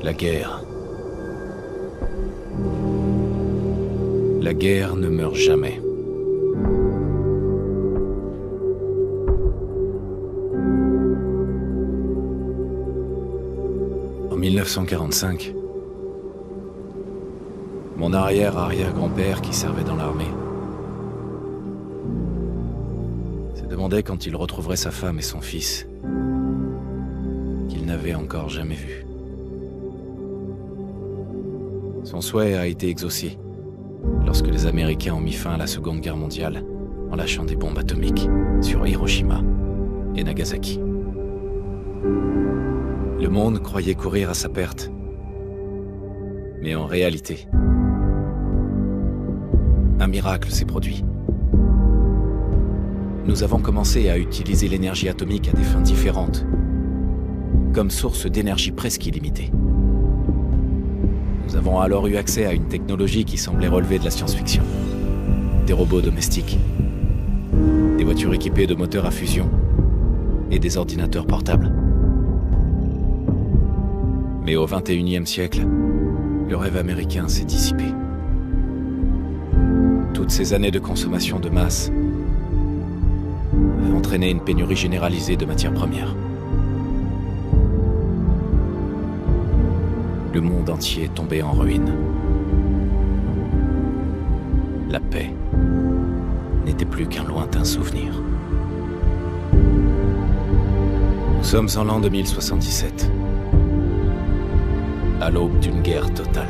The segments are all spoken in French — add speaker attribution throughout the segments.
Speaker 1: La guerre. La guerre ne meurt jamais. En 1945, mon arrière-arrière-grand-père qui servait dans l'armée se demandait quand il retrouverait sa femme et son fils, qu'il n'avait encore jamais vus. Son souhait a été exaucé lorsque les Américains ont mis fin à la Seconde Guerre mondiale en lâchant des bombes atomiques sur Hiroshima et Nagasaki. Le monde croyait courir à sa perte. Mais en réalité, un miracle s'est produit. Nous avons commencé à utiliser l'énergie atomique à des fins différentes, comme source d'énergie presque illimitée. Nous avons alors eu accès à une technologie qui semblait relever de la science-fiction. Des robots domestiques, des voitures équipées de moteurs à fusion et des ordinateurs portables. Mais au XXIe siècle, le rêve américain s'est dissipé. Toutes ces années de consommation de masse avaient entraîné une pénurie généralisée de matières premières. Le monde entier est tombé en ruine. La paix n'était plus qu'un lointain souvenir. Nous sommes en l'an 2077, à l'aube d'une guerre totale.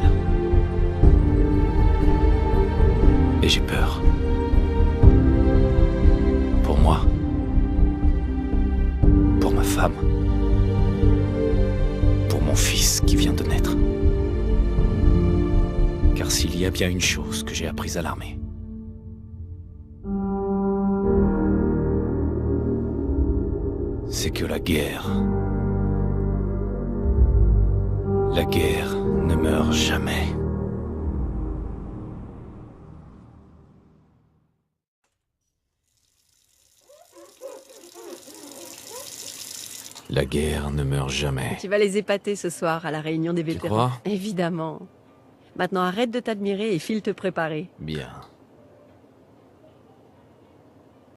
Speaker 1: Et j'ai peur. Pour moi. Pour ma femme. Pour mon fils qui vient de naître. Car s'il y a bien une chose que j'ai apprise à l'armée, c'est que la guerre ne meurt jamais. La guerre ne meurt jamais.
Speaker 2: Tu vas les épater ce soir à la réunion des vétérans.
Speaker 1: crois ?
Speaker 2: Évidemment. Maintenant arrête de t'admirer et file te préparer.
Speaker 1: Bien.